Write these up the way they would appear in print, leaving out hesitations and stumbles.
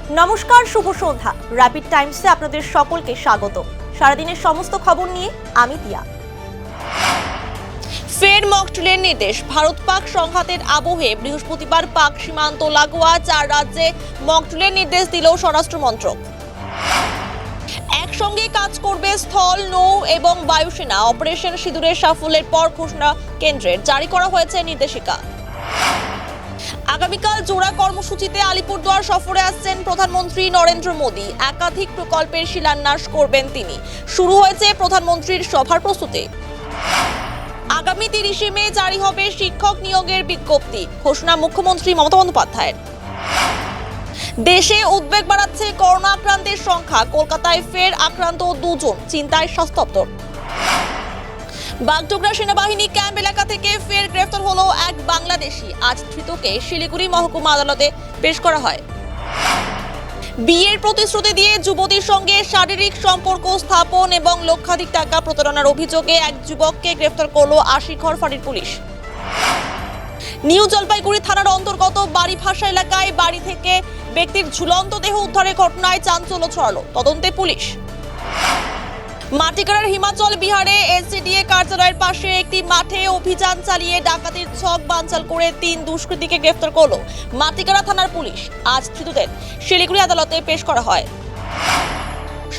নমস্কার, শুভ সন্ধ্যা। র্যাপিড টাইমসে আপনাদের সকলকে স্বাগত। সারাদিনের সমস্ত খবর নিয়ে আমি তিয়া। ফের মকড্রিলের নির্দেশ। ভারত পাক সংঘাতের আবহে বৃহস্পতিবার পাক সীমান্ত লাগোয়া 4 রাজ্যে মকড্রিলের নির্দেশ দিল স্বরাষ্ট্র মন্ত্রক। একসঙ্গে কাজ করবে স্থল, নৌ এবং বায়ুসেনা। অপারেশন সিঁদুরের সাফল্যের পর ঘোষণা কেন্দ্রের, জারি করা হয়েছে নির্দেশিকা। আগামীকাল জোড়া কর্মসূচিতে আলিপুরদুয়ার সফরে আসছেন প্রধানমন্ত্রী নরেন্দ্র মোদী। একাধিক প্রকল্পের শিলান্যাস করবেন তিনি। শুরু হয়েছে প্রধানমন্ত্রীর সভার প্রস্তুতি। আগামী 30 মে জারি হবে শিক্ষক নিয়োগের বিজ্ঞপ্তি, ঘোষণা মুখ্যমন্ত্রী মমতা বন্দ্যোপাধ্যায়ের। দেশে উদ্বেগ বাড়াচ্ছে করোনা আক্রান্তের সংখ্যা। কলকাতায় ফের আক্রান্ত 2 জন, চিন্তায় স্বাস্থ্য দপ্তর। বাগডোগরা সেনাবাহিনী ক্যাম্প এলাকা থেকে ফের গ্রেফতার হলো এক বাংলাদেশি। আজ ধৃতকে শিলিগুড়ি মহকুমা আদালতে পেশ করা হয়। বিয়ের প্রতিশ্রুতি দিয়ে যুবতীর সঙ্গে শারীরিক সম্পর্ক স্থাপন এবং লক্ষাধিক টাকা প্রতারণার অভিযোগে এক যুবককে গ্রেফতার করলো আশিঘর ফাঁড়ির পুলিশ। নিউ জলপাইগুড়ি থানার অন্তর্গত বাড়িভাষা এলাকায় বাড়ি থেকে ব্যক্তির ঝুলন্ত দেহ উদ্ধারের ঘটনায় চাঞ্চল্য ছড়ালো, তদন্তে পুলিশ। মাটিগাড়ার হিমাচল বিহারে এসডিএ কার্যালয়ের পাশে একটি মাঠে অভিযান চালিয়ে ডাকাতির ছক বানচাল করে 3 দুষ্কৃতীকে গ্রেফতার করলো মাটিগাড়া থানার পুলিশ। আজ ধৃতদের শিলিগুড়ি আদালতে পেশ করা হয়।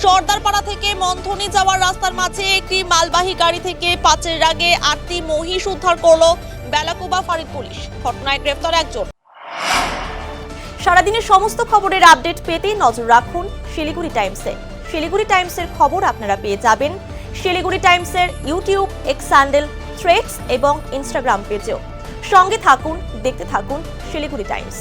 সর্দারপাড়া থেকে মন্থনী যাওয়ার রাস্তার মাঝে একটি মালবাহী গাড়ি থেকে 5-এর রাগে 8টি মহিষ উদ্ধার করলো বেলাকোবা ফাঁড়ির পুলিশ। ঘটনায় গ্রেফতার একজন। সারাদিনের সমস্ত খবরের আপডেট পেতে নজর রাখুন শিলিগুড়ি টাইমসে। শিলিগুড়ি টাইমসের খবর আপনারা পেয়ে যাবেন শিলিগুড়ি টাইমসের ইউটিউব, এক্স হ্যান্ডেল, থ্রেডস এবং ইনস্টাগ্রাম পেজেও। সঙ্গে থাকুন, দেখতে থাকুন শিলিগুড়ি টাইমস।